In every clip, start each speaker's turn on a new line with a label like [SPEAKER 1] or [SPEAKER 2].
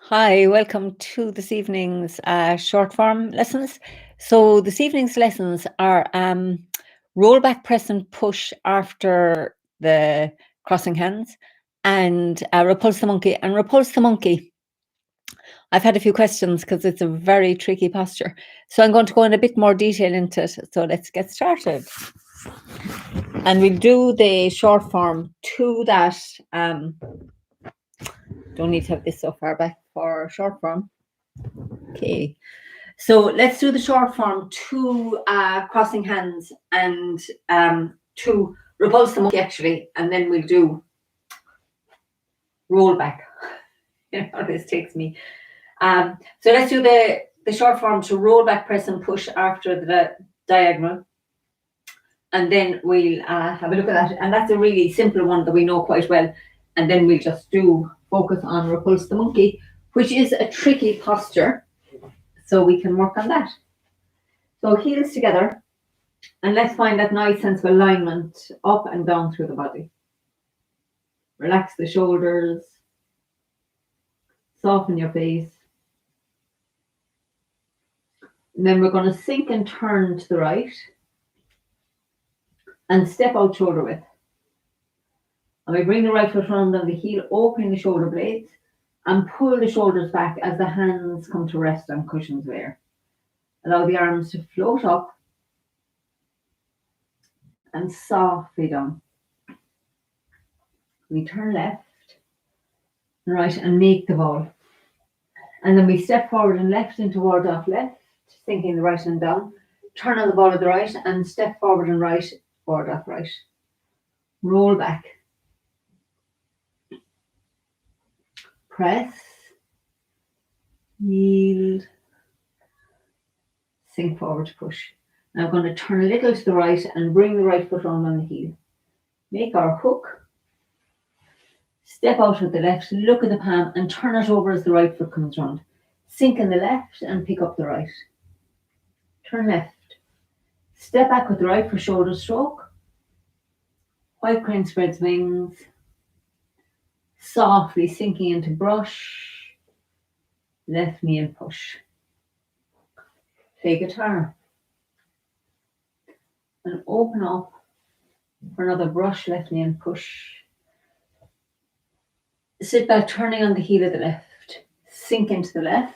[SPEAKER 1] Hi, welcome to this evening's short form lessons. So this evening's lessons are rollback, press and push after the crossing hands, and repulse the monkey. And repulse the monkey, I've had a few questions because it's a very tricky posture. So I'm going to go in a bit more detail into it. So let's get started. And we'll do the short form to that. Don't need to have this so far back for short form. Okay. So let's do the short form, two crossing hands and two repulse the monkey actually, and then we'll do roll back. You know, this takes me. So let's do the short form to roll back, press and push after the diagonal. And then we'll have a look at that. And that's a really simple one that we know quite well. And then we'll just do focus on repulse the monkey, which is a tricky posture. So we can work on that. So heels together, and let's find that nice sense of alignment up and down through the body. Relax the shoulders, soften your face. And then we're going to sink and turn to the right and step out shoulder width. And we bring the right foot round on the heel, opening the shoulder blades and pull the shoulders back as the hands come to rest on cushions there. Allow the arms to float up and softly down. We turn left and right and make the ball. And then we step forward and left into ward off left, sinking the right hand down. Turn on the ball of the right and step forward and right, ward off right. Roll back. Press. Yield. Sink forward to push. Now I'm going to turn a little to the right and bring the right foot round on the heel. Make our hook. Step out with the left, look at the palm and turn it over as the right foot comes round. Sink in the left and pick up the right. Turn left. Step back with the right for shoulder stroke. White crane spreads wings. Softly sinking into brush. Left knee and push. Play guitar. And open up for another brush, left knee and push. Sit back, turning on the heel of the left. Sink into the left.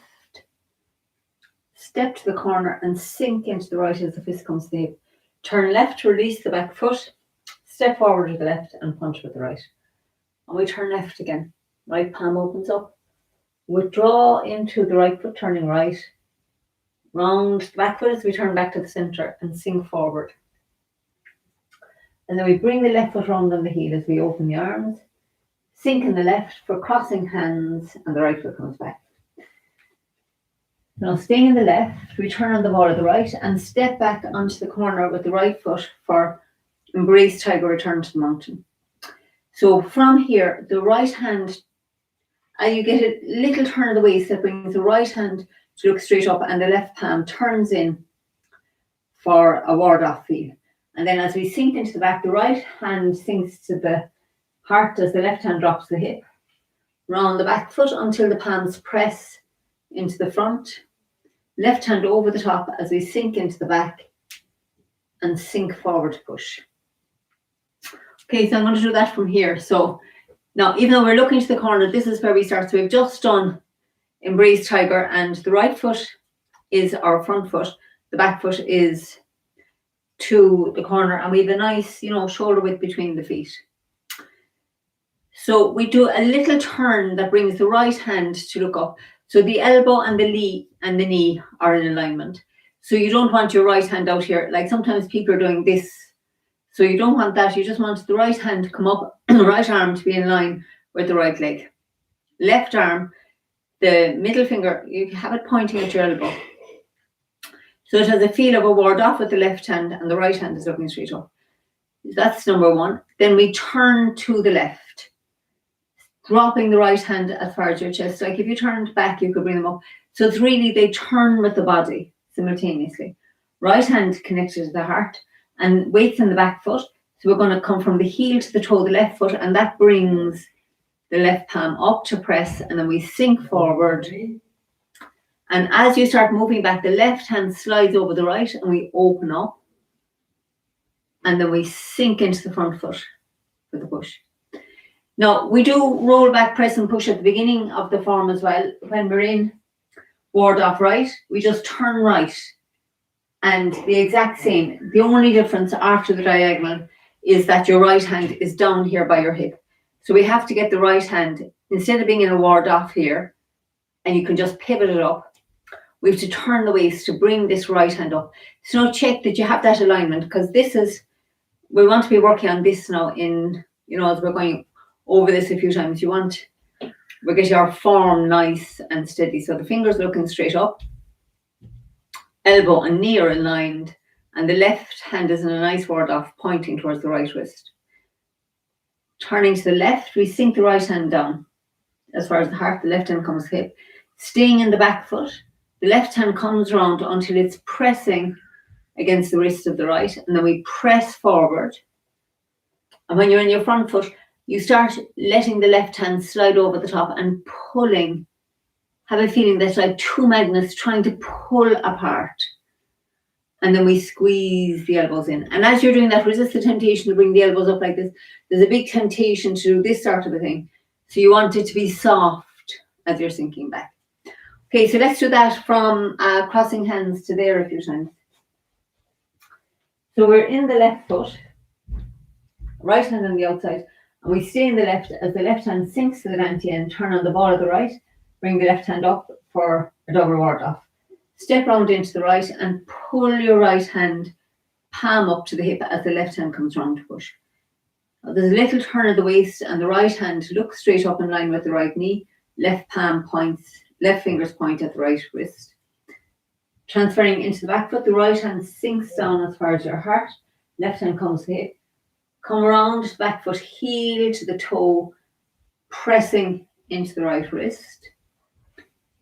[SPEAKER 1] Step to the corner and sink into the right as the fist comes to the hip. Turn left to release the back foot. Step forward with the left and punch with the right. And we turn left again. Right palm opens up. Withdraw into the right foot, turning right. Round the back foot as we turn back to the center and sink forward. And then we bring the left foot round on the heel as we open the arms. Sink in the left for crossing hands and the right foot comes back. Now staying in the left, we turn on the ball of the right and step back onto the corner with the right foot for embrace tiger return to the mountain. So from here, the right hand, you get a little turn of the waist that brings the right hand to look straight up and the left palm turns in for a ward off feel. And then as we sink into the back, the right hand sinks to the heart as the left hand drops the hip. Round the back foot until the palms press into the front. Left hand over the top as we sink into the back and sink forward to push. Okay, so I'm going to do that from here. So now, even though we're looking to the corner, this is where we start. So we've just done embrace tiger and the right foot is our front foot. The back foot is to the corner and we have a nice, shoulder width between the feet. So we do a little turn that brings the right hand to look up. So the elbow and the knee are in alignment. So you don't want your right hand out here. Like sometimes people are doing this. So you don't want that. You just want the right hand to come up and the right arm to be in line with the right leg. Left arm, the middle finger, you have it pointing at your elbow. So it has a feel of a ward off with the left hand and the right hand is looking straight up. That's number one. Then we turn to the left, dropping the right hand as far as your chest. Like if you turned back, you could bring them up. So it's really, they turn with the body simultaneously. Right hand connected to the heart and weights in the back foot. So we're going to come from the heel to the toe of the left foot and that brings the left palm up to press, and then we sink forward. And as you start moving back, the left hand slides over the right and we open up. And then we sink into the front foot for the push. Now, we do roll back, press and push at the beginning of the form as well. When we're in ward off right, we just turn right. And the exact same. The only difference after the diagonal is that your right hand is down here by your hip. So we have to get the right hand, instead of being in a ward off here, and you can just pivot it up, we have to turn the waist to bring this right hand up. So now check that you have that alignment, because this is, we want to be working on this now in, as we're going over this a few times, we get our form nice and steady. So the fingers looking straight up, elbow and knee are aligned, and the left hand is in a nice ward off, pointing towards the right wrist. Turning to the left, we sink the right hand down as far as the heart, the left hand comes hip. Staying in the back foot, the left hand comes round until it's pressing against the wrist of the right, and then we press forward. And when you're in your front foot, you start letting the left hand slide over the top and pulling. Have a feeling that's like two magnets trying to pull apart. And then we squeeze the elbows in. And as you're doing that, resist the temptation to bring the elbows up like this. There's a big temptation to do this sort of a thing. So you want it to be soft as you're sinking back. Okay, so let's do that from crossing hands to there a few times. So we're in the left foot, right hand on the outside, and we stay in the left as the left hand sinks to the dantian, turn on the ball of the right, bring the left hand up for a double ward off. Step round into the right and pull your right hand palm up to the hip as the left hand comes round to push. Now, there's a little turn of the waist, and the right hand looks straight up in line with the right knee, left palm points, left fingers point at the right wrist. Transferring into the back foot, the right hand sinks down as far as your heart, left hand comes to hip. Come around the back foot, heel to the toe, pressing into the right wrist.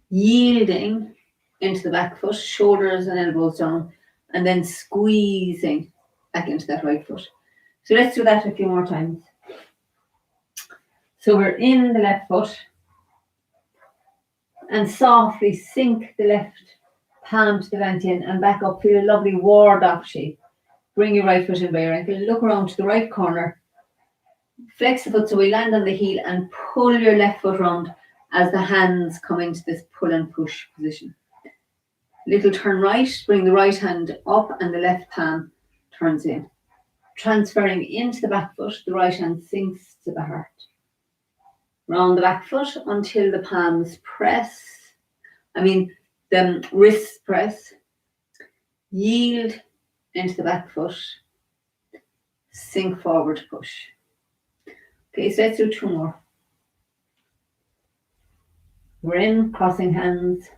[SPEAKER 1] Yielding into the back foot, shoulders and elbows down, and then squeezing back into that right foot. So let's do that a few more times. So we're in the left foot, and softly sink the left palm to the dantian and back up. Feel a lovely ward off shape. Bring your right foot in by your ankle, look around to the right corner, flex the foot so we land on the heel, and pull your left foot round as the hands come into this pull and push position. Little turn right, bring the right hand up and the left palm turns in. Transferring into the back foot, the right hand sinks to the heart. Round the back foot until the palms press, the wrists press. Yield into the back foot, sink forward, push. Okay, so let's do two more. We're in, crossing hands,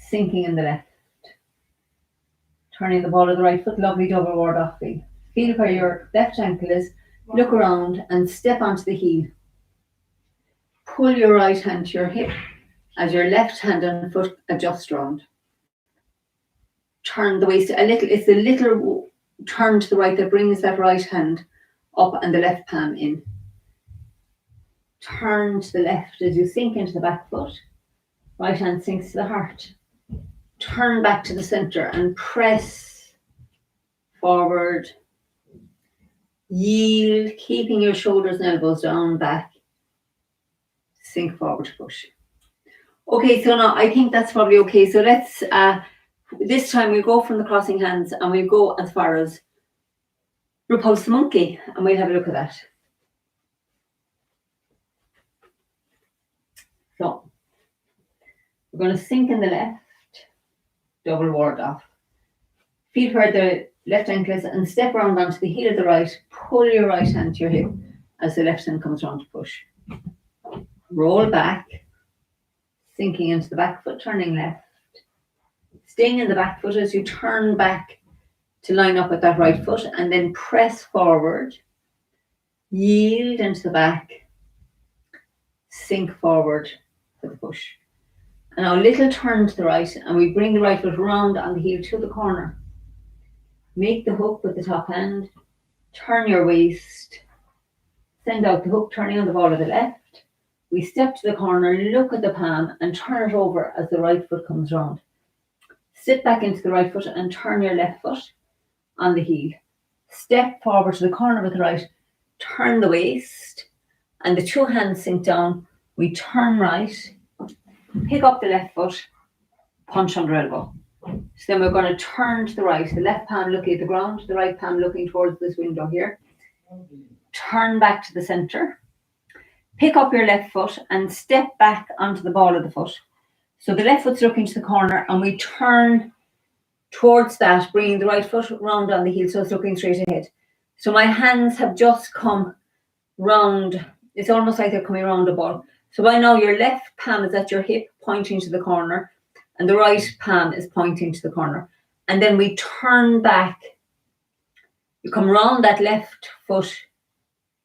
[SPEAKER 1] sinking in the left. Turning the ball of the right foot, lovely double ward off feel. Feel where your left ankle is, look around and step onto the heel. Pull your right hand to your hip as your left hand and foot adjust round. Turn the waist a little, it's a little turn to the right that brings that right hand up and the left palm in. Turn to the left as you sink into the back foot. Right hand sinks to the heart. Turn back to the center and press forward. Yield, keeping your shoulders and elbows down, back. Sink forward, push. Okay, so now I think that's probably okay. So let's, this time we'll go from the crossing hands and we'll go as far as Repulse the monkey, and we'll have a look at that. So we're going to sink in the left, double ward off. Feel where the left ankle is and step around onto the heel of the right. Pull your right hand to your hip as the left hand comes round to push. Roll back, sinking into the back foot, turning left. Staying in the back foot as you turn back to line up with that right foot, and then press forward. Yield into the back. Sink forward for the push. And now a little turn to the right, and we bring the right foot round on the heel to the corner. Make the hook with the top hand. Turn your waist. Send out the hook, turning on the ball of the left. We step to the corner, look at the palm and turn it over as the right foot comes round. Sit back into the right foot and turn your left foot on the heel. Step forward to the corner with the right, turn the waist, and the two hands sink down. We turn right, pick up the left foot, punch under elbow. So then we're going to turn to the right, the left palm looking at the ground, the right palm looking towards this window here. Turn back to the center. Pick up your left foot and step back onto the ball of the foot. So the left foot's looking to the corner and we turn towards that, bringing the right foot round on the heel so it's looking straight ahead. So my hands have just come round. It's almost like they're coming around the ball. So by now your left palm is at your hip pointing to the corner and the right palm is pointing to the corner. And then we turn back. You come round that left foot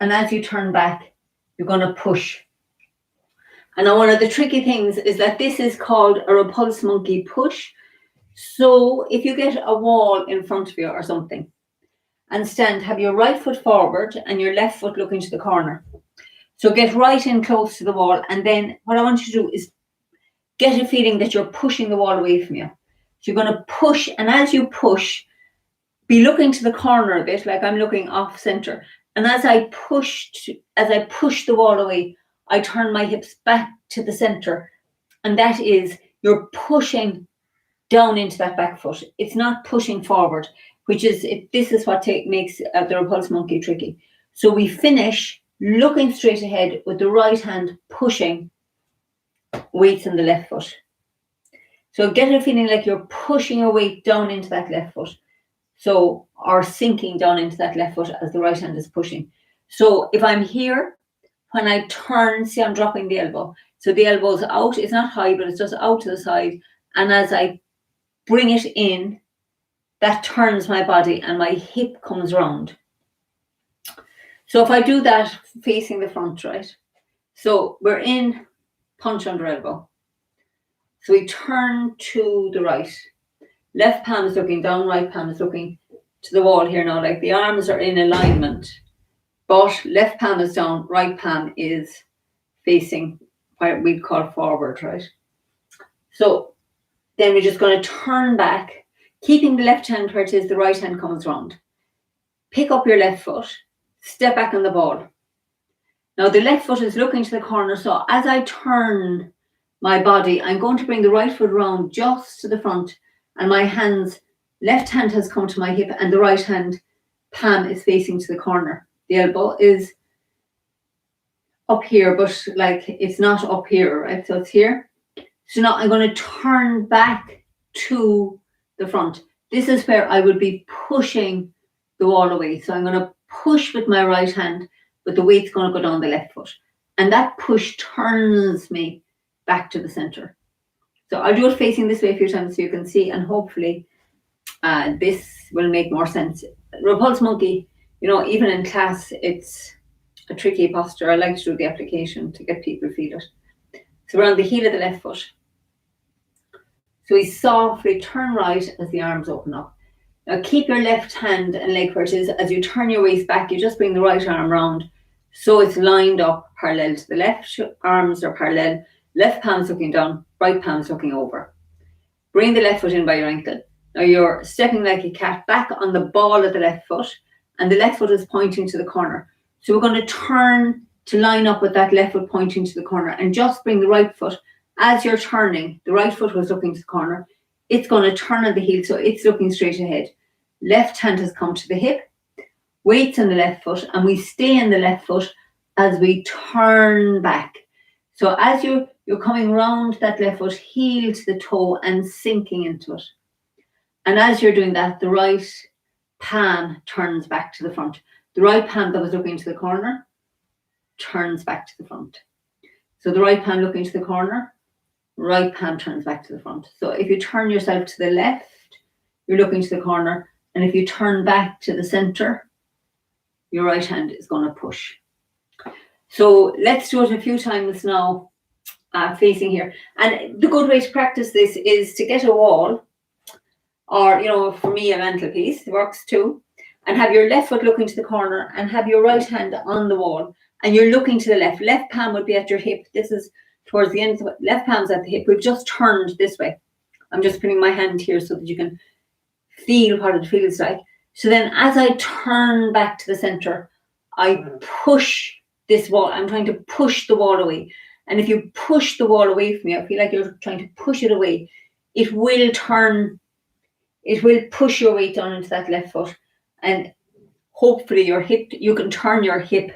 [SPEAKER 1] and as you turn back, you're going to push. And now one of the tricky things is that this is called a repulse monkey push. So if you get a wall in front of you or something and stand, have your right foot forward and your left foot looking to the corner. So get right in close to the wall. And then what I want you to do is get a feeling that you're pushing the wall away from you. So you're going to push. And as you push, be looking to the corner a bit, like I'm looking off center. And as I push the wall away, I turn my hips back to the center. And that is, you're pushing down into that back foot. It's not pushing forward, which is, this is what makes the repulse monkey tricky. So we finish looking straight ahead with the right hand pushing, weights in the left foot. So get a feeling like you're pushing your weight down into that left foot. So, or sinking down into that left foot as the right hand is pushing. So if I'm here, when I turn, see I'm dropping the elbow. So the elbow's out, it's not high, but it's just out to the side. And as I bring it in, that turns my body and my hip comes round. So if I do that facing the front, right? So we're in punch under elbow. So we turn to the right. Left palm is looking down, right palm is looking to the wall here now, like the arms are in alignment. But left palm is down, right palm is facing what we'd call forward, right? So then we're just going to turn back, keeping the left hand where it is, the right hand comes round. Pick up your left foot, step back on the ball. Now the left foot is looking to the corner, so as I turn my body, I'm going to bring the right foot round just to the front, and my hands, left hand has come to my hip and the right hand palm is facing to the corner. The elbow is up here, but like it's not up here, right? So it's here. So now I'm going to turn back to the front. This is where I would be pushing the wall away. So I'm going to push with my right hand, but the weight's going to go down the left foot. And that push turns me back to the center. So I'll do it facing this way a few times so you can see, and hopefully this will make more sense. Repulse monkey, you know, even in class, it's a tricky posture. I like to do the application to get people to feel it. So we're on the heel of the left foot. So we softly turn right as the arms open up. Now keep your left hand and leg where it is. As you turn your waist back, you just bring the right arm round so it's lined up parallel to the left. Arms are parallel. Left palm's looking down, right palm's looking over. Bring the left foot in by your ankle. Now you're stepping like a cat back on the ball of the left foot, and the left foot is pointing to the corner. So we're going to turn to line up with that left foot pointing to the corner, and just bring the right foot. As you're turning, the right foot was looking to the corner. It's going to turn on the heel, so it's looking straight ahead. Left hand has come to the hip, weights on the left foot, and we stay in the left foot as we turn back. So as you're coming round that left foot, heel to the toe and sinking into it. And as you're doing that, the right palm turns back to the front. The right palm that was looking to the corner turns back to the front. So the right palm looking to the corner, right palm turns back to the front. So if you turn yourself to the left, you're looking to the corner. And if you turn back to the center, your right hand is going to push. So let's do it a few times now, facing here. And the good way to practice this is to get a wall, or, you know, for me, a mantelpiece works too, and have your left foot looking to the corner and have your right hand on the wall. and you're looking to the left. Left palm would be at your hip. This is towards the end. Left palm's at the hip. We've just turned this way. I'm just putting my hand here so that you can feel what it feels like. So then as I turn back to the center, I push this wall. I'm trying to push the wall away. And if you push the wall away from you, I feel like you're trying to push it away, it will turn, it will push your weight down into that left foot. And hopefully your hip, you can turn your hip.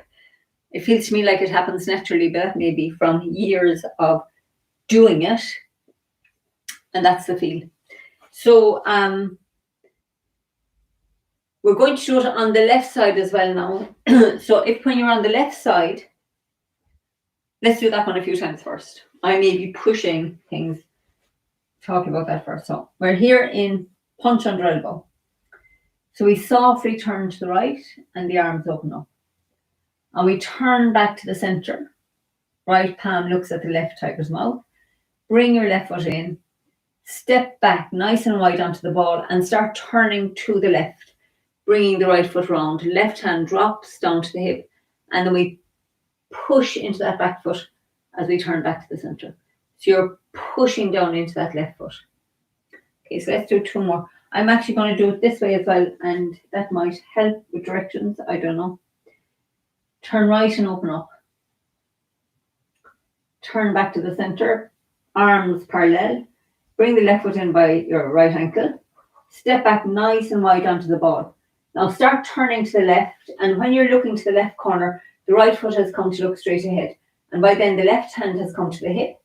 [SPEAKER 1] It feels to me like it happens naturally, but that may be from years of doing it. And that's the feel. So we're going to do it on the left side as well now. So if when you're on the left side, let's do that one a few times first. I may be pushing things. Talk about that first. So we're here in punch under elbow. So we softly turn to the right and the arms open up. And we turn back to the center. Right palm looks at the left tiger's mouth. Bring your left foot in. Step back nice and wide onto the ball and start turning to the left. Bringing the right foot round. Left hand drops down to the hip. And then we push into that back foot as we turn back to the center. So you're pushing down into that left foot. Okay, so let's do two more. I'm actually going to do it this way as well, and that might help with directions. I don't know. Turn right and open up. Turn back to the center. Arms parallel. Bring the left foot in by your right ankle. Step back nice and wide onto the ball. Now start turning to the left, and when you're looking to the left corner, the right foot has come to look straight ahead. And by then the left hand has come to the hip.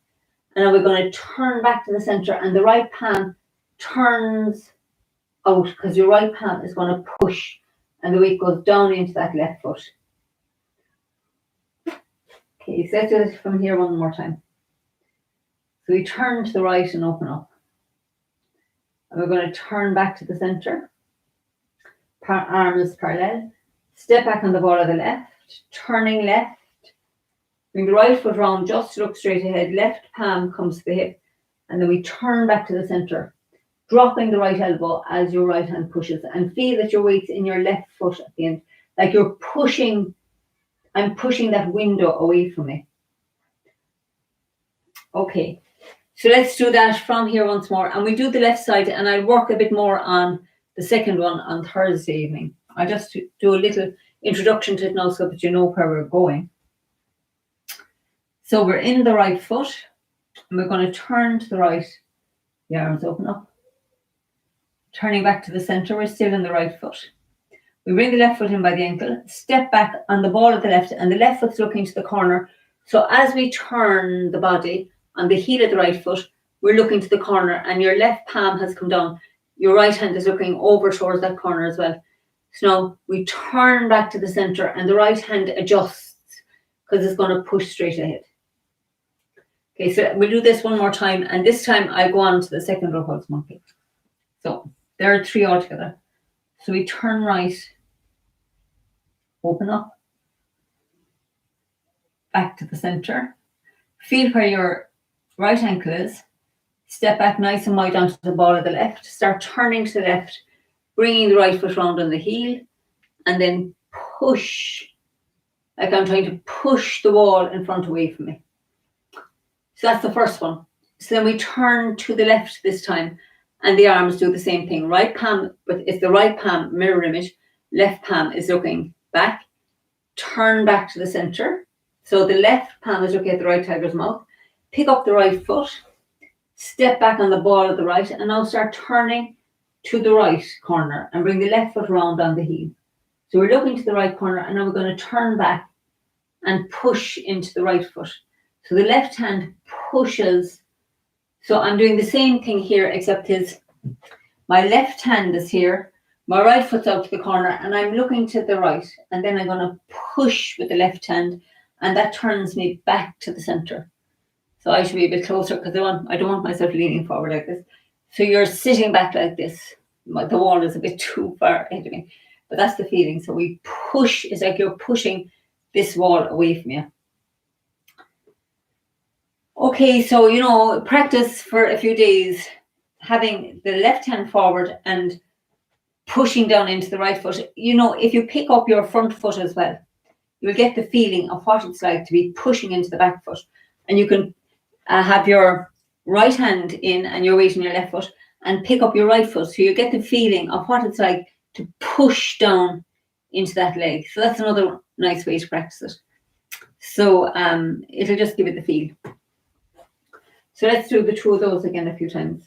[SPEAKER 1] And now we're going to turn back to the center, and the right palm turns out because your right palm is going to push and the weight goes down into that left foot. Okay, so let's do this from here one more time. So we turn to the right and open up. And we're going to turn back to the center. Arms parallel. Step back on the ball of the left. Turning left. Bring the right foot round just to look straight ahead. Left palm comes to the hip. And then we turn back to the center. Dropping the right elbow as your right hand pushes. And feel that your weight's in your left foot at the end. Like you're pushing. I'm pushing that window away from me. Okay. So let's do that from here once more. And we do the left side. And I'll work a bit more on the second one on Thursday evening. I'll just do a little introduction to it now so that you know where we're going. So we're in the right foot, and we're going to turn to the right. The arms open up. Turning back to the center, we're still in the right foot. We bring the left foot in by the ankle, step back on the ball of the left, and the left foot's looking to the corner. So as we turn the body on the heel of the right foot, we're looking to the corner, and your left palm has come down. Your right hand is looking over towards that corner as well. So now we turn back to the center, and the right hand adjusts because it's going to push straight ahead. Okay, so we'll do this one more time, and this time I go on to the second repulse monkey. So there are three altogether. So we turn right, open up, back to the center. Feel where your right ankle is. Step back nice and wide onto the ball of the left. Start turning to the left, bringing the right foot round on the heel, and then push. Like I'm trying to push the wall in front away from me. So that's the first one. So then we turn to the left this time, and the arms do the same thing. Right palm, but it's the right palm mirror image. Left palm is looking back. Turn back to the center. So the left palm is looking at the right tiger's mouth. Pick up the right foot. Step back on the ball of the right, and now start turning to the right corner and bring the left foot round on the heel. So we're looking to the right corner, and now we're going to turn back and push into the right foot. So the left hand pushes. So I'm doing the same thing here, except my left hand is here, my right foot's out to the corner, and I'm looking to the right, and then I'm going to push with the left hand, and that turns me back to the center. So I should be a bit closer because I don't want myself leaning forward like this. So you're sitting back like this. The wall is a bit too far ahead of me, but that's the feeling. So we push. It's like you're pushing this wall away from you. Okay, so, practice for a few days, having the left hand forward and pushing down into the right foot. If you pick up your front foot as well, you'll get the feeling of what it's like to be pushing into the back foot. And you can have your right hand in and your weight in your left foot and pick up your right foot. So you get the feeling of what it's like to push down into that leg. So that's another nice way to practice it. So it'll just give it the feel. So let's do the two of those again a few times.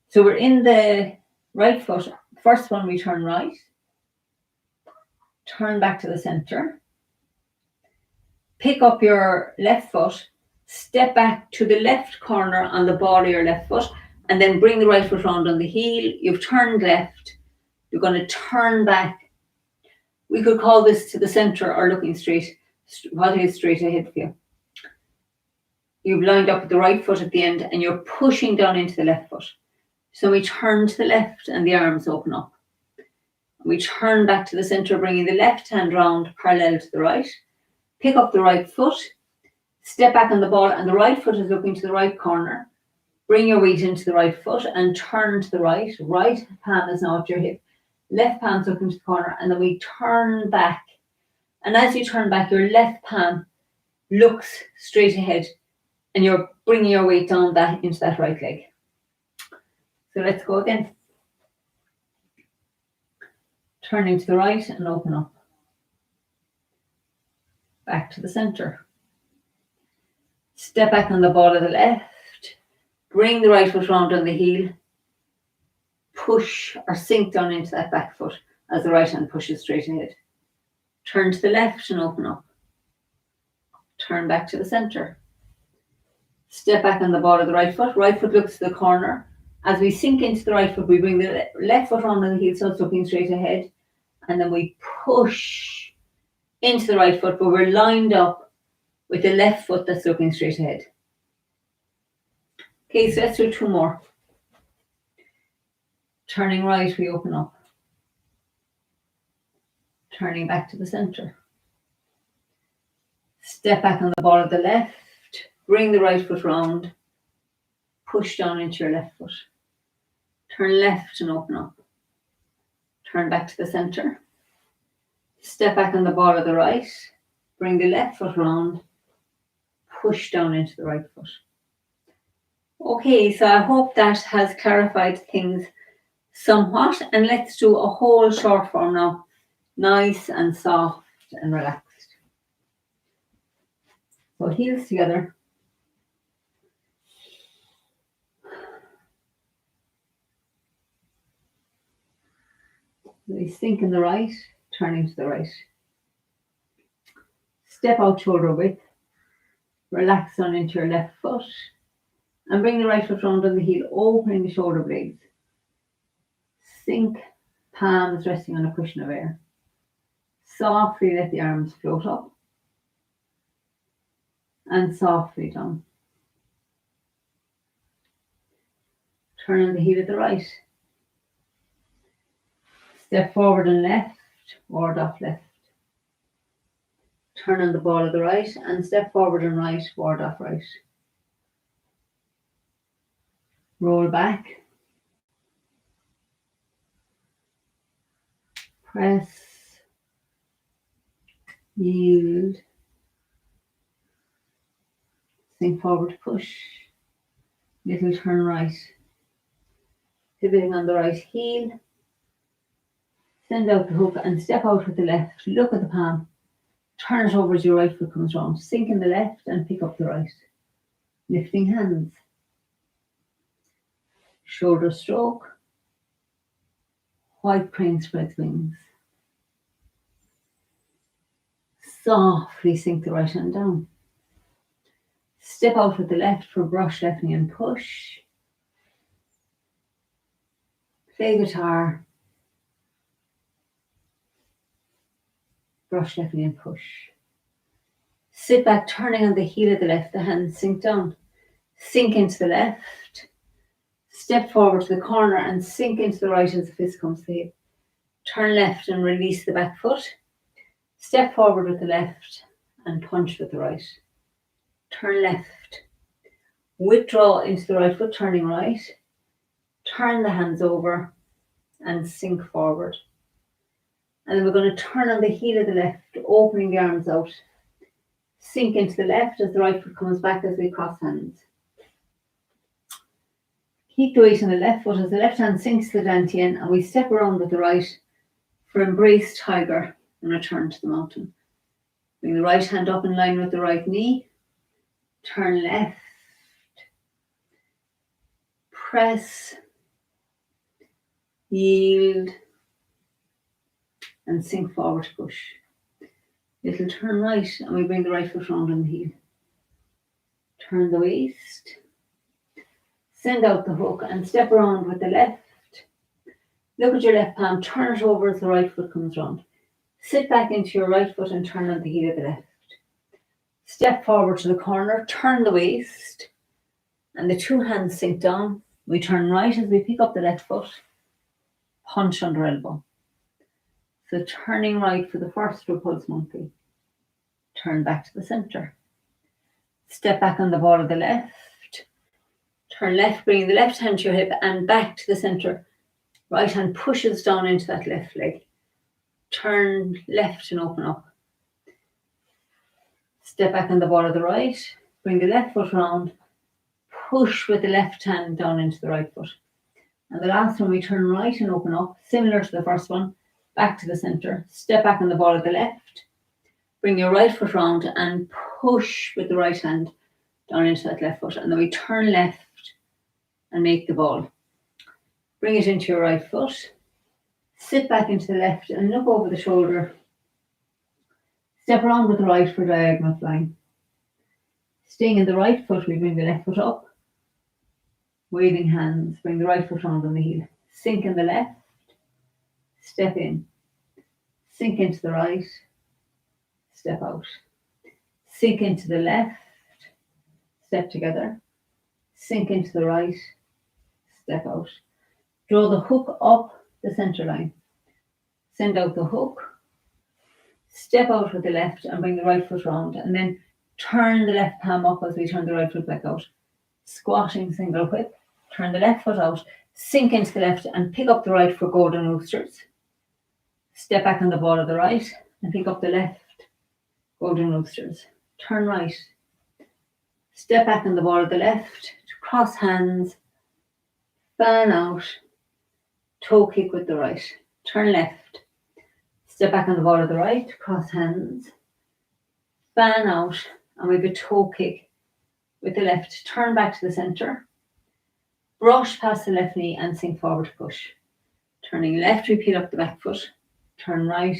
[SPEAKER 1] So we're in the right foot. First one, we turn right. Turn back to the center. Pick up your left foot. Step back to the left corner on the ball of your left foot. And then bring the right foot round on the heel. You've turned left. You're going to turn back. We could call this to the center or looking straight. What is straight ahead for you? You've lined up with the right foot at the end and you're pushing down into the left foot. So we turn to the left and the arms open up. We turn back to the center, bringing the left hand round parallel to the right. Pick up the right foot. Step back on the ball and the right foot is looking to the right corner. Bring your weight into the right foot and turn to the right. Right palm is now at your hip. Left palm's looking to the corner, and then we turn back. And as you turn back, your left palm looks straight ahead and you're bringing your weight down that into that right leg. So let's go again. Turning to the right and open up. Back to the center. Step back on the ball of the left. Bring the right foot round on the heel. Push or sink down into that back foot as the right hand pushes straight ahead. Turn to the left and open up. Turn back to the center. Step back on the ball of the right foot. Right foot looks to the corner. As we sink into the right foot, we bring the left foot round on the heel so it's looking straight ahead. And then we push into the right foot, but we're lined up with the left foot that's looking straight ahead. Okay, so let's do two more. Turning right, we open up. Turning back to the center. Step back on the ball of the left. Bring the right foot round. Push down into your left foot. Turn left and open up. Turn back to the center. Step back on the ball of the right. Bring the left foot round. Push down into the right foot. Okay, so I hope that has clarified things somewhat. And let's do a whole short form now. Nice and soft and relaxed. So heels together. We sink in the right, turning to the right. Step out shoulder width. Relax on into your left foot. And bring the right foot round on the heel, opening the shoulder blades. Sink, palms resting on a cushion of air. Softly let the arms float up. And softly down. Turn on the heel at the right. Step forward and left, ward off left. Turn on the ball of the right and step forward and right, ward off right. Roll back. Press. Yield. Sink forward, push. Little turn right. Pivoting on the right heel. Send out the hook and step out with the left. Look at the palm. Turn it over as your right foot comes round. Sink in the left and pick up the right. Lifting hands. Shoulder stroke. White crane spreads wings. Softly sink the right hand down. Step out with the left for brush left knee and push. Play guitar. Brush left knee and push. Sit back, turning on the heel of the left, the hands sink down. Sink into the left. Step forward to the corner and sink into the right as the fist comes to the hip. Turn left and release the back foot. Step forward with the left and punch with the right. Turn left. Withdraw into the right foot, turning right. Turn the hands over and sink forward. And then we're going to turn on the heel of the left, opening the arms out. Sink into the left as the right foot comes back as we cross hands. Keep the weight on the left foot as the left hand sinks to the dantian and we step around with the right for embrace tiger and return to the mountain. Bring the right hand up in line with the right knee. Turn left. Press. Yield. And sink forward to push. Little turn right and we bring the right foot round on the heel. Turn the waist. Send out the hook and step around with the left. Look at your left palm, turn it over as the right foot comes round. Sit back into your right foot and turn on the heel of the left. Step forward to the corner, turn the waist, and the two hands sink down. We turn right as we pick up the left foot, punch under elbow. So turning right for the first repulse monkey. Turn back to the centre. Step back on the ball of the left. Turn left, bring the left hand to your hip and back to the centre. Right hand pushes down into that left leg. Turn left and open up. Step back on the ball of the right. Bring the left foot round. Push with the left hand down into the right foot. And the last one, we turn right and open up, similar to the first one. Back to the centre. Step back on the ball of the left. Bring your right foot round and push with the right hand down into that left foot. And then we turn left and make the ball. Bring it into your right foot. Sit back into the left and look over the shoulder. Step around with the right for diagonal flying. Staying in the right foot, we bring the left foot up. Waving hands, bring the right foot round on the heel. Sink in the left. Step in. Sink into the right. Step out. Sink into the left. Step together. Sink into the right. Step out. Draw the hook up the centre line. Send out the hook. Step out with the left and bring the right foot round. And then turn the left palm up as we turn the right foot back out. Squatting single whip. Turn the left foot out. Sink into the left and pick up the right for golden roosters. Step back on the ball of the right and pick up the left. Golden roosters. Turn right. Step back on the ball of the left. Cross hands. Fan out. Toe kick with the right. Turn left. Step back on the ball of the right. Cross hands. Fan out. And we have a toe kick with the left. Turn back to the centre. Brush past the left knee and sink forward to push. Turning left, repeat up the back foot. Turn right.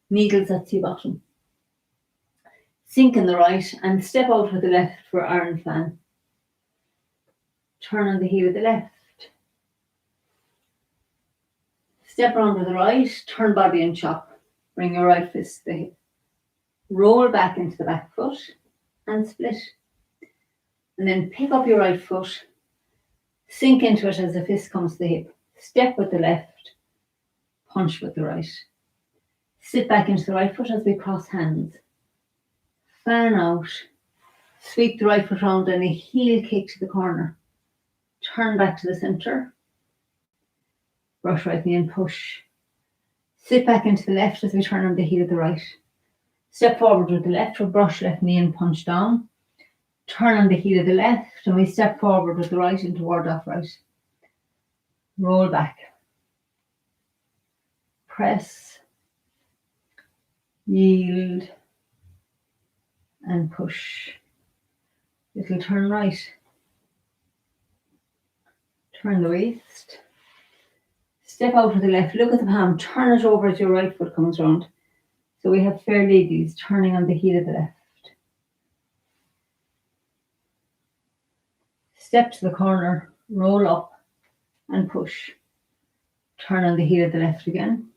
[SPEAKER 1] Needles at sea bottom. Sink in the right and step out with the left for iron fan. Turn on the heel of the left. Step around with the right, turn body and chop. Bring your right fist to the hip. Roll back into the back foot and split. And then pick up your right foot. Sink into it as the fist comes to the hip. Step with the left. Punch with the right. Sit back into the right foot as we cross hands. Fan out. Sweep the right foot round and a heel kick to the corner. Turn back to the centre. Brush right knee and push. Sit back into the left as we turn on the heel of the right. Step forward with the left or brush left knee and punch down. Turn on the heel of the left and we step forward with the right into ward off right. Roll back. Press. Yield. And push. Little turn right. Turn the waist. Step out with the left, look at the palm, turn it over as your right foot comes round. So we have fair ladies turning on the heel of the left. Step to the corner, roll up and push. Turn on the heel of the left again.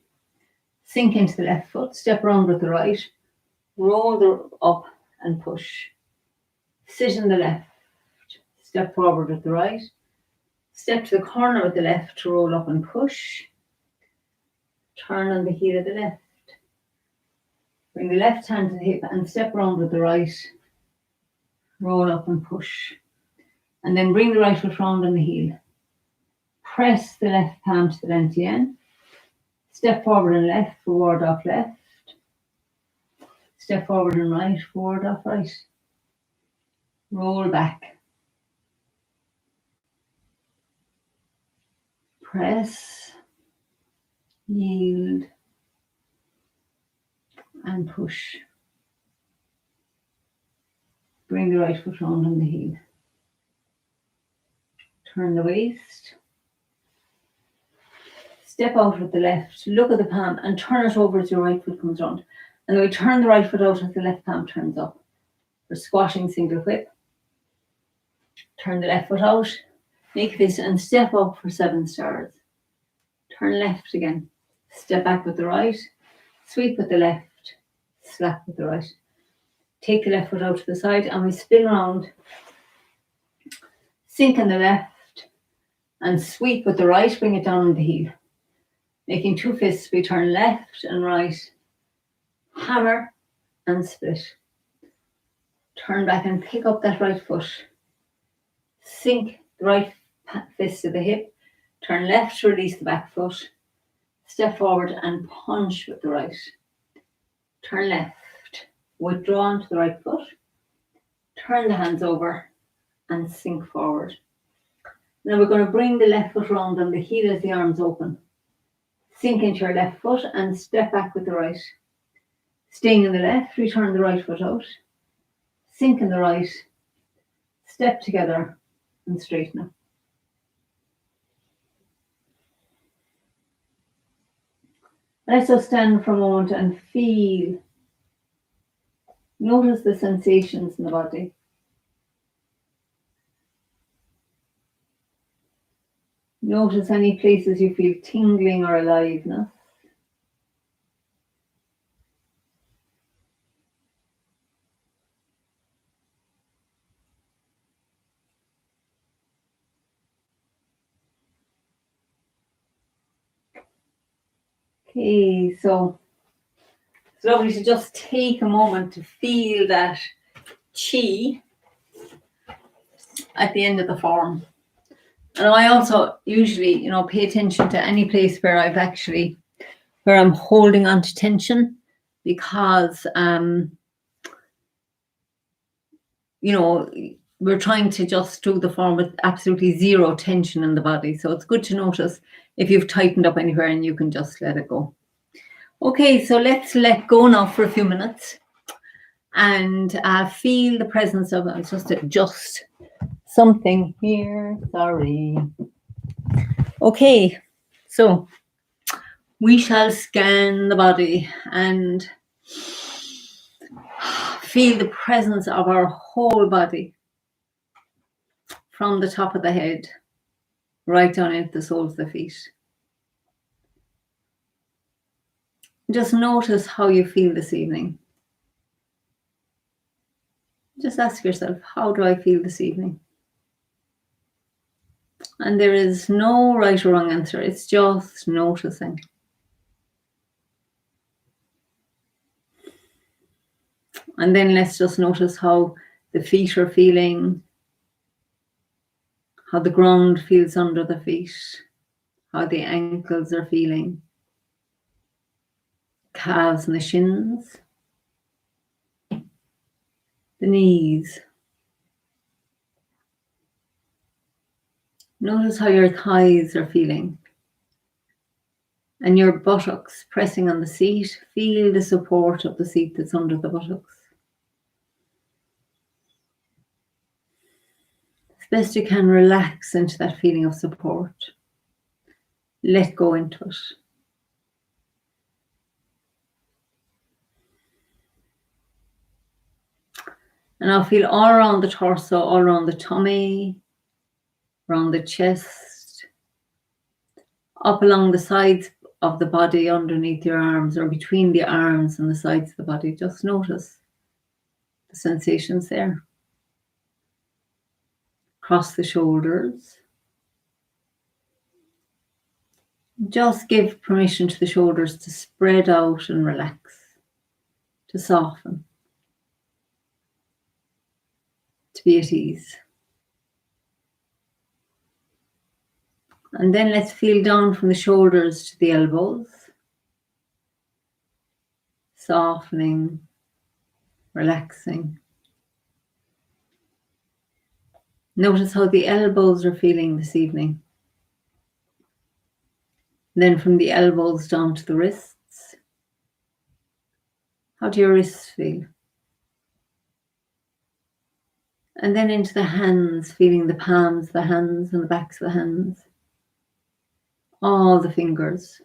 [SPEAKER 1] Sink into the left foot, step around with the right, roll up and push. Sit in the left, step forward with the right. Step to the corner with the left to roll up and push. Turn on the heel of the left. Bring the left hand to the hip and step around with the right. Roll up and push. And then bring the right foot round on the heel. Press the left palm to the dantian. Step forward and left, forward off left. Step forward and right, forward off right. Roll back. Press, yield, and push. Bring the right foot round on the heel. Turn the waist. Step out with the left, look at the palm and turn it over as your right foot comes round. And then we turn the right foot out as the left palm turns up. For squatting single whip. Turn the left foot out, make a fist and step up for 7 stars. Turn left again. Step back with the right, sweep with the left, slap with the right. Take the left foot out to the side and we spin around, sink in the left and sweep with the right, bring it down on the heel. Making 2 fists, we turn left and right, hammer and split. Turn back and pick up that right foot. Sink the right fist to the hip, turn left to release the back foot, step forward and punch with the right. Turn left, withdraw onto the right foot, turn the hands over and sink forward. Now we're going to bring the left foot round on the heel as the arms open. Sink into your left foot and step back with the right. Staying in the left, return the right foot out. Sink in the right, step together and straighten up. Let's just stand for a moment and feel. Notice the sensations in the body. Notice any places you feel tingling or aliveness. Okay, so it's lovely to just take a moment to feel that chi at the end of the form. And I also usually, pay attention to any place where where I'm holding on to tension, because, we're trying to just do the form with absolutely zero tension in the body. So it's good to notice if you've tightened up anywhere and you can just let it go. Okay, so let's let go now for a few minutes and feel the presence of, I'll just adjust something here, sorry. Okay, so we shall scan the body and feel the presence of our whole body from the top of the head right down into the soles of the feet. Just notice how you feel this evening. Just ask yourself, how do I feel this evening? And there is no right or wrong answer. It's just noticing. And then let's just notice how the feet are feeling, how the ground feels under the feet, how the ankles are feeling, calves and the shins, the knees. Notice how your thighs are feeling and your buttocks pressing on the seat. Feel the support of the seat that's under the buttocks. As best you can, relax into that feeling of support. Let go into it. And now feel all around the torso, all around the tummy, around the chest, up along the sides of the body, underneath your arms, or between the arms and the sides of the body. Just notice the sensations there. Across the shoulders. Just give permission to the shoulders to spread out and relax, to soften, to be at ease. And then let's feel down from the shoulders to the elbows. softening, relaxing. Notice how the elbows are feeling this evening. Then from the elbows down to the wrists. How do your wrists feel? And then into the hands, feeling the palms of the hands and the backs of the hands. All the fingers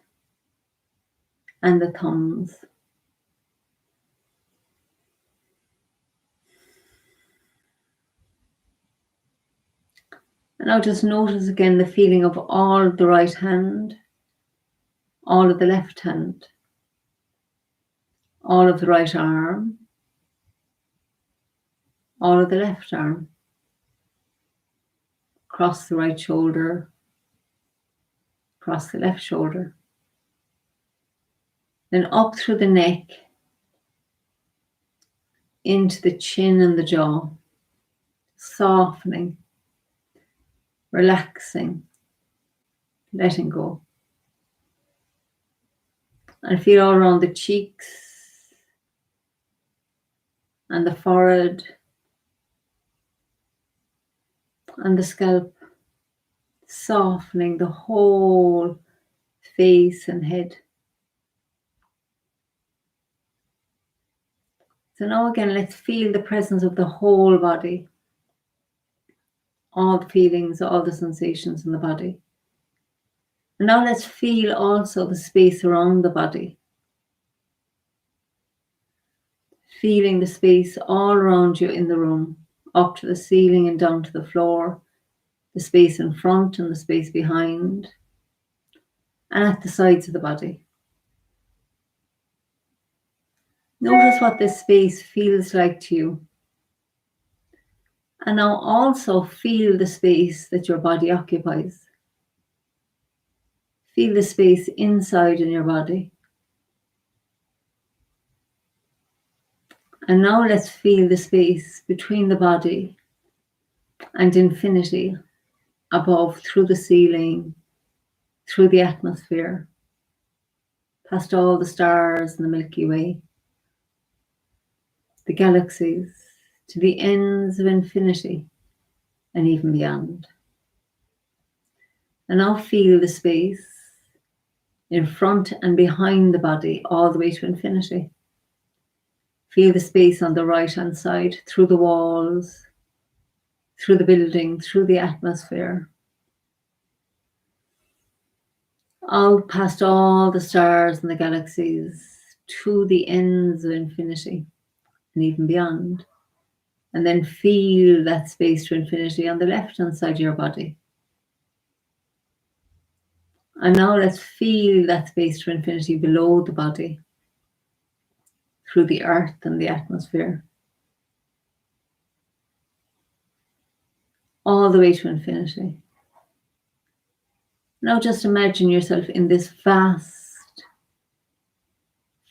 [SPEAKER 1] and the thumbs. And now just notice again the feeling of all of the right hand, all of the left hand, all of the right arm, all of the left arm, across the right shoulder, across the left shoulder. Then up through the neck, into the chin and the jaw, softening, relaxing, letting go. And feel all around the cheeks and the forehead and the scalp, softening the whole face and head. So now again, let's feel the presence of the whole body, all the feelings, all the sensations in the body. And now let's feel also the space around the body. Feeling the space all around you in the room, up to the ceiling and down to the floor, the space in front and the space behind, and at the sides of the body. Notice what this space feels like to you. And now also feel the space that your body occupies. Feel the space inside in your body. And now let's feel the space between the body and infinity, above, through the ceiling, through the atmosphere, past all the stars in the Milky Way, the galaxies, to the ends of infinity and even beyond. And now feel the space in front and behind the body all the way to infinity. Feel the space on the right-hand side, through the walls, through the building, through the atmosphere, out past all the stars and the galaxies, to the ends of infinity and even beyond. And then feel that space to infinity on the left-hand side of your body. And now let's feel that space to infinity below the body, through the earth and the atmosphere, all the way to infinity. Now just imagine yourself in this vast,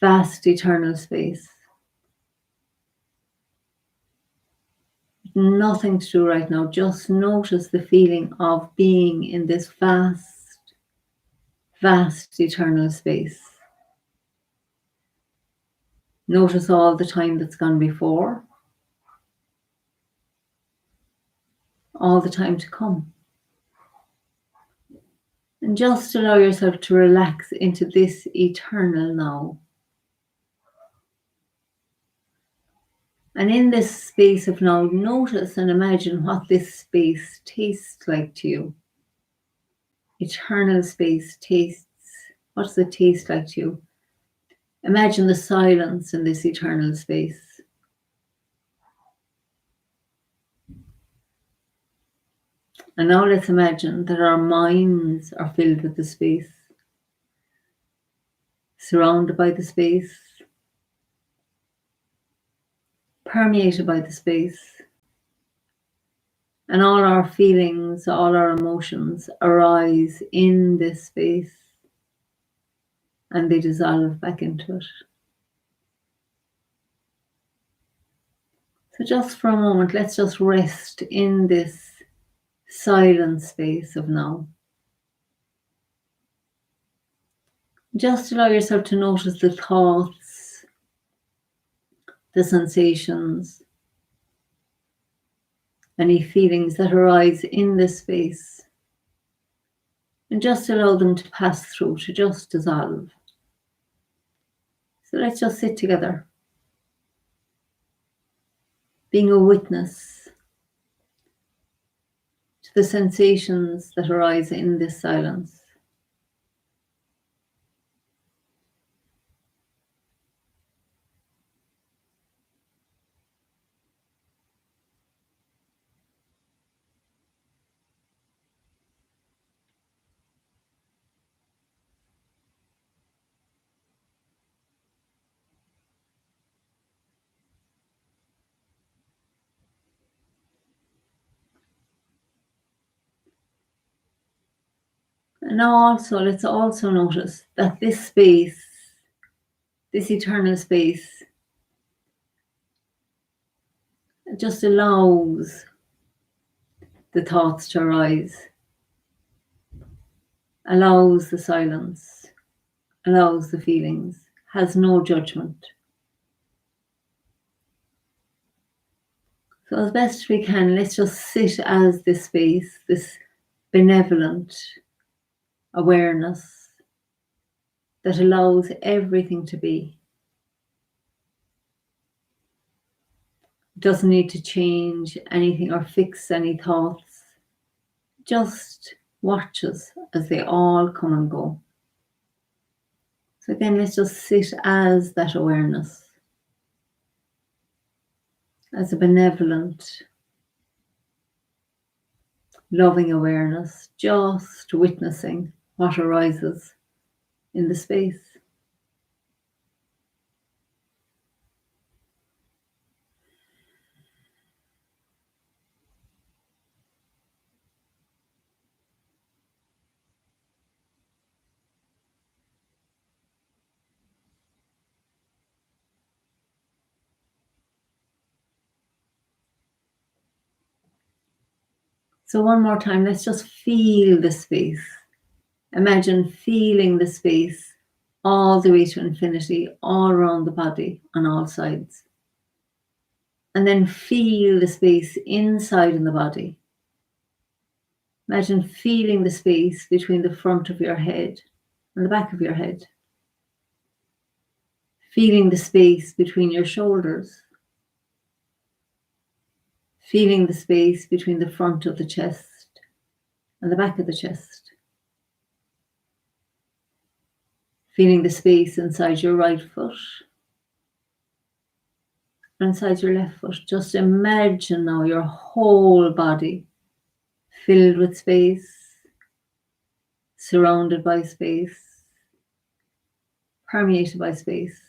[SPEAKER 1] vast eternal space. Nothing to do right now, just notice the feeling of being in this vast, vast eternal space. Notice all the time that's gone before, all the time to come. And just allow yourself to relax into this eternal now. And in this space of now, notice and imagine what this space tastes like to you. Eternal space tastes. What does it taste like to you? Imagine the silence in this eternal space. And now let's imagine that our minds are filled with the space, surrounded by the space, permeated by the space. And all our feelings, all our emotions arise in this space and they dissolve back into it. So just for a moment, let's just rest in this silent space of now. Just allow yourself to notice the thoughts the sensations, any feelings that arise in this space, and just allow them to pass through, to just dissolve. So let's just sit together, being a witness to the sensations that arise in this silence. And now let's also notice that this space, this eternal space, just allows the thoughts to arise, allows the silence, allows the feelings, has no judgment. So as best we can, let's just sit as this space, this benevolent awareness that allows everything to be. Doesn't need to change anything or fix any thoughts. Just watches as they all come and go. So again, let's just sit as that awareness, as a benevolent, loving awareness, just witnessing what arises in the space. So one more time, let's just feel the space. Imagine feeling the space all the way to infinity, all around the body, on all sides. And then feel the space inside in the body. Imagine feeling the space between the front of your head and the back of your head. Feeling the space between your shoulders. Feeling the space between the front of the chest and the back of the chest. Feeling the space inside your right foot and inside your left foot. Just imagine now your whole body filled with space, surrounded by space, permeated by space.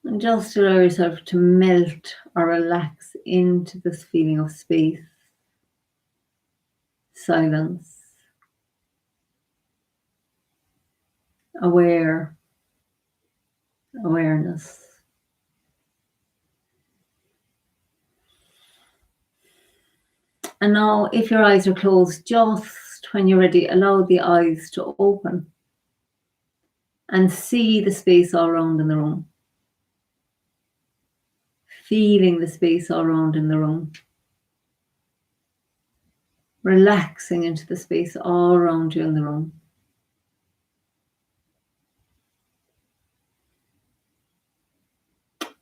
[SPEAKER 1] And just allow yourself to melt or relax into this feeling of space, silence, awareness. And now, if your eyes are closed, just when you're ready, allow the eyes to open and see the space all around in the room. Feeling the space all around in the room. Relaxing into the space all around you in the room.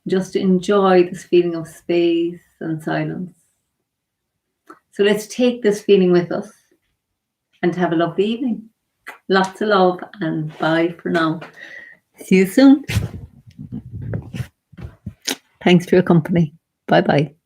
[SPEAKER 1] Just enjoy this feeling of space and silence. So let's take this feeling with us and have a lovely evening. Lots of love and bye for now. See you soon. Thanks for your company. Bye-bye.